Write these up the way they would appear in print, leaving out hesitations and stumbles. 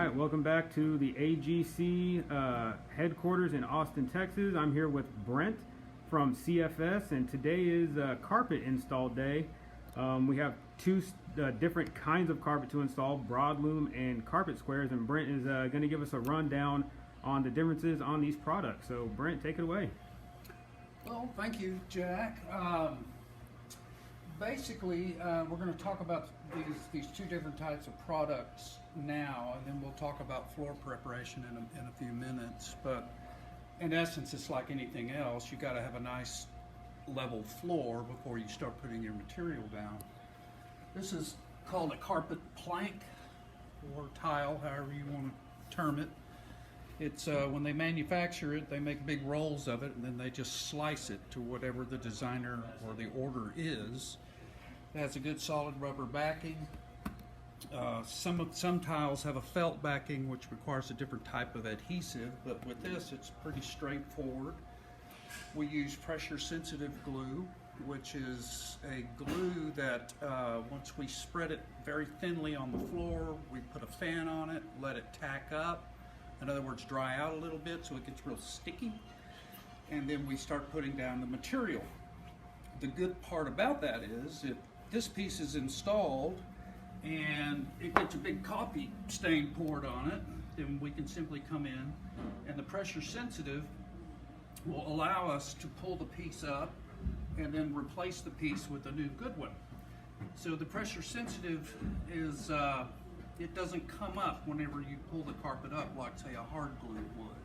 right, welcome back to the AGC headquarters in Austin, Texas. I'm here with Brent from CFS, and today is carpet install day. We have two different kinds of carpet to install, Broadloom and carpet squares, and Brent is going to give us a rundown on the differences on these products. So Brent, take it away. Well, thank you, Jack. Basically, we're going to talk about these two different types of products now, and then we'll talk about floor preparation in a few minutes. But in essence, it's like anything else. You got to have a nice level floor before you start putting your material down. This is called a carpet plank or tile, however you want to term it. It's when they manufacture it, they make big rolls of it, and then they just slice it to whatever the designer or the order is. It has a good solid rubber backing. Some tiles have a felt backing, which requires a different type of adhesive, but with this, it's pretty straightforward. We use pressure-sensitive glue, which is a glue that once we spread it very thinly on the floor, we put a fan on it, let it tack up. In other words, dry out a little bit so it gets real sticky, and then we start putting down the material. The good part about that is if this piece is installed and it gets a big coffee stain poured on it, then we can simply come in, and the pressure sensitive will allow us to pull the piece up and then replace the piece with a new good one. So the pressure sensitive is it doesn't come up whenever you pull the carpet up like, say, a hard glue would.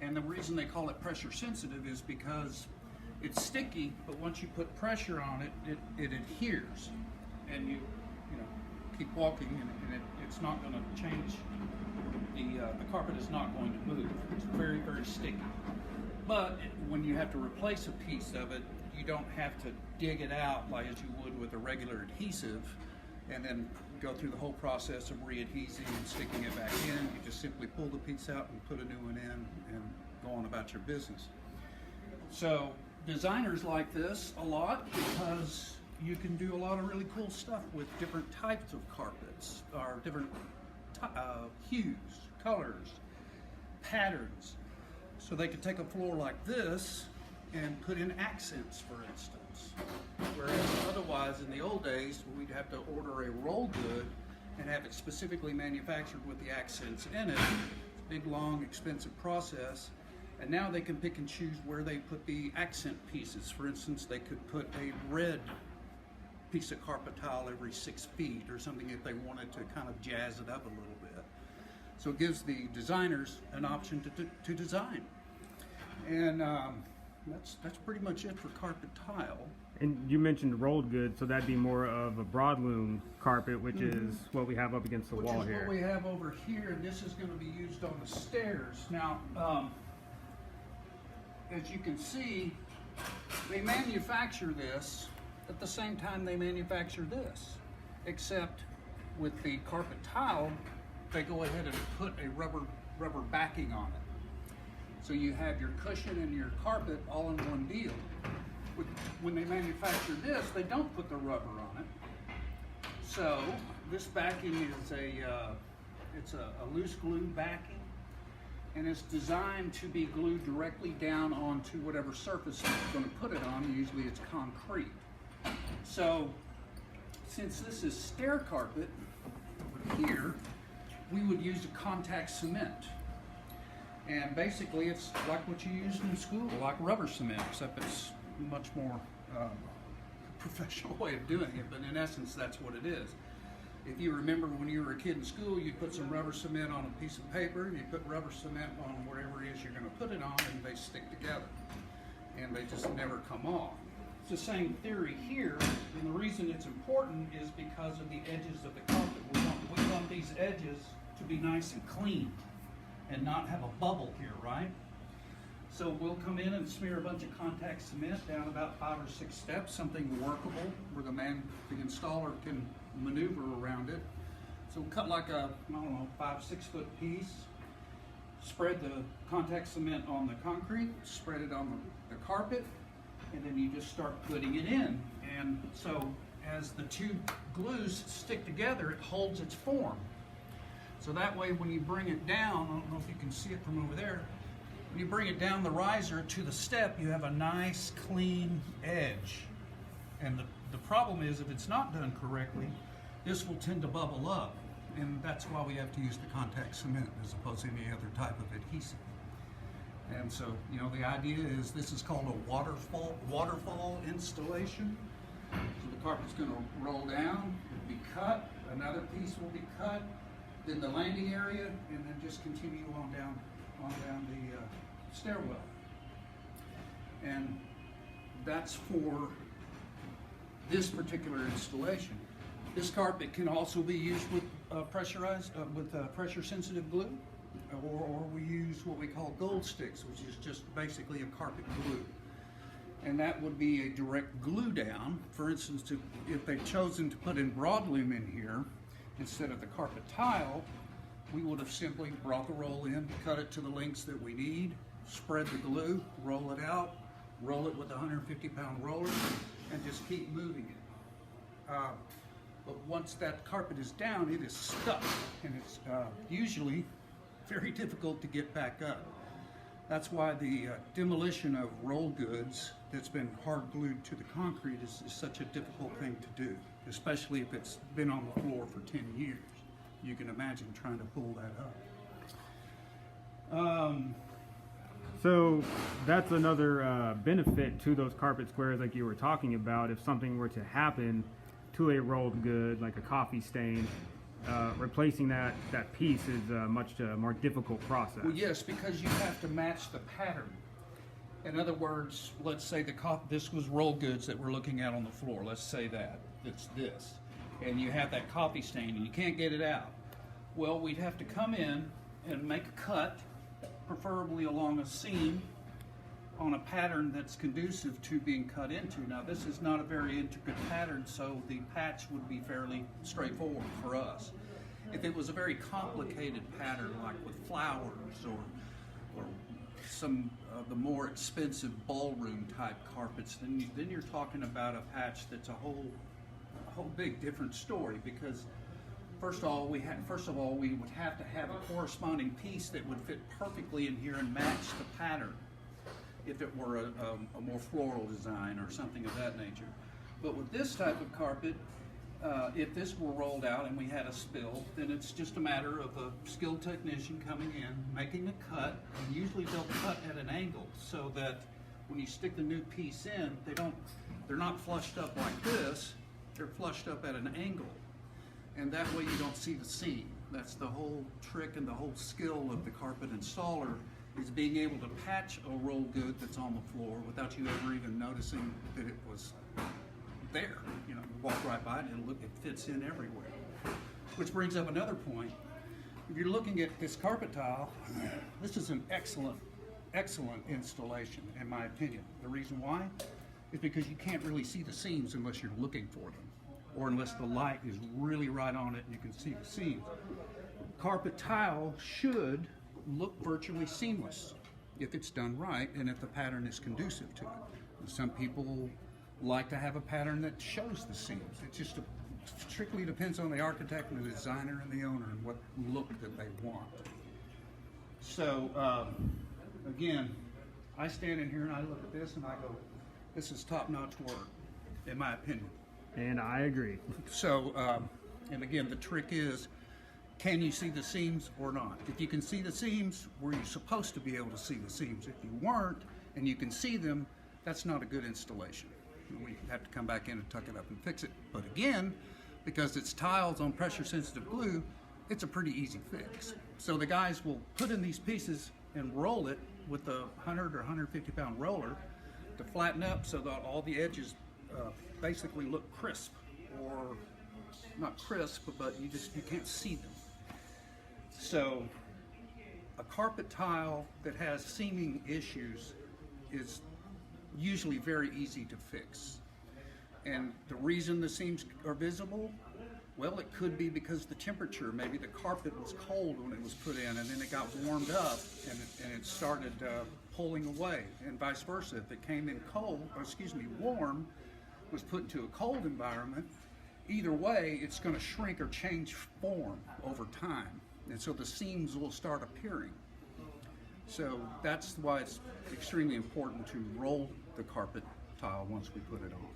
And the reason they call it pressure sensitive is because it's sticky, but once you put pressure on it, it adheres. And you keep walking, and it's not going to change. The carpet is not going to move. It's very, very sticky. But when you have to replace a piece of it, you don't have to dig it out like as you would with a regular adhesive, and then go through the whole process of readhesing and sticking it back in. You just simply pull the piece out and put a new one in and go on about your business. So designers like this a lot because you can do a lot of really cool stuff with different types of carpets, or different hues, colors, patterns. So they could take a floor like this and put in accents, for instance. Whereas otherwise, in the old days, we'd have to order a roll good and have it specifically manufactured with the accents in it. It's a big, long, expensive process. And now they can pick and choose where they put the accent pieces. For instance, they could put a red piece of carpet tile every 6 feet or something if they wanted to kind of jazz it up a little bit. So it gives the designers an option to design. And that's pretty much it for carpet tile. And you mentioned rolled good, so that'd be more of a broadloom carpet, which is what we have up against the wall here. Which is what we have over here, and this is going to be used on the stairs. Now, as you can see, they manufacture this at the same time they manufacture this, except with the carpet tile, they go ahead and put a rubber backing on it. So you have your cushion and your carpet all in one deal. When they manufacture this, they don't put the rubber on it. So this backing is it's a loose glue backing, and it's designed to be glued directly down onto whatever surface you're going to put it on. Usually it's concrete. So since this is stair carpet over here, we would use a contact cement. And basically it's like what you use in school, like rubber cement, except it's a much more professional way of doing it, but in essence that's what it is. If you remember when you were a kid in school, you put some rubber cement on a piece of paper, and you put rubber cement on whatever it is you're going to put it on, and they stick together. And they just never come off. It's the same theory here, and the reason it's important is because of the edges of the carpet. We want these edges to be nice and clean and not have a bubble here, right? So we'll come in and smear a bunch of contact cement down about 5 or 6 steps, something workable where the installer can maneuver around it. So we'll cut like a, 5-6 foot piece, spread the contact cement on the concrete, spread it on the carpet, and then you just start putting it in. And so as the two glues stick together, it holds its form. So that way when you bring it down, I don't know if you can see it from over there, when you bring it down the riser to the step, you have a nice clean edge. And the problem is if it's not done correctly, this will tend to bubble up. And that's why we have to use the contact cement as opposed to any other type of adhesive. And so, you know, the idea is this is called a waterfall installation. So the carpet's going to roll down, it'll be cut, another piece will be cut, then the landing area, and then just continue on down the stairwell. And that's for this particular installation. This carpet can also be used with pressure-sensitive glue, or we use what we call gold sticks, which is just basically a carpet glue. And that would be a direct glue down. For instance, if they've chosen to put in Broadloom in here instead of the carpet tile, we would have simply brought the roll in, cut it to the lengths that we need, spread the glue, roll it out, roll it with a 150-pound roller, and just keep moving it. But once that carpet is down, it is stuck, and it's usually very difficult to get back up. That's why the demolition of roll goods that's been hard glued to the concrete is such a difficult thing to do, especially if it's been on the floor for 10 years. You can imagine trying to pull that up. So that's another benefit to those carpet squares like you were talking about. If something were to happen to a rolled good, like a coffee stain, replacing that piece is a much more difficult process. Well, yes, because you have to match the pattern. In other words, let's say this was roll goods that we're looking at on the floor. Let's say that it's this, and you have that coffee stain and you can't get it out. Well, we'd have to come in and make a cut, preferably along a seam, on a pattern that's conducive to being cut into. Now, this is not a very intricate pattern, so the patch would be fairly straightforward for us. If it was a very complicated pattern, like with flowers or some of the more expensive ballroom type carpets, then you're talking about a patch that's a whole big different story, because first of all, we would have to have a corresponding piece that would fit perfectly in here and match the pattern, if it were a more floral design or something of that nature. But with this type of carpet, if this were rolled out and we had a spill, then it's just a matter of a skilled technician coming in, making a cut, and usually they'll cut at an angle so that when you stick the new piece in, they're not flushed up like this, they're flushed up at an angle. And that way you don't see the seam. That's the whole trick and the whole skill of the carpet installer, is being able to patch a roll good that's on the floor without you ever even noticing that it was there. You know, you walk right by it and it fits in everywhere. Which brings up another point. If you're looking at this carpet tile, this is an excellent installation, in my opinion. The reason why is because you can't really see the seams unless you're looking for them, or unless the light is really right on it and you can see the seams. Carpet tile should look virtually seamless if it's done right and if the pattern is conducive to it. Some people like to have a pattern that shows the seams. It just strictly depends on the architect and the designer and the owner and what look that they want. So again, I stand in here and I look at this and I go, this is top-notch work, in my opinion. And I agree. So, and again, the trick is, can you see the seams or not? If you can see the seams, were you supposed to be able to see the seams? If you weren't, and you can see them, that's not a good installation. We have to come back in and tuck it up and fix it. But again, because it's tiles on pressure-sensitive glue, it's a pretty easy fix. So the guys will put in these pieces and roll it with a 100 or 150-pound roller to flatten up so that all the edges basically look crisp, or not crisp, but you can't see them. So a carpet tile that has seaming issues is usually very easy to fix. And the reason the seams are visible, well, it could be because the temperature, maybe the carpet was cold when it was put in and then it got warmed up and it started pulling away, and vice versa. If it came in warm, was put into a cold environment, either way, it's going to shrink or change form over time. and so the seams will start appearing. So that's why it's extremely important to roll the carpet tile once we put it on.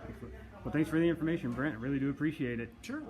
Excellent. Well, thanks for the information, Brent. I really do appreciate it. Sure.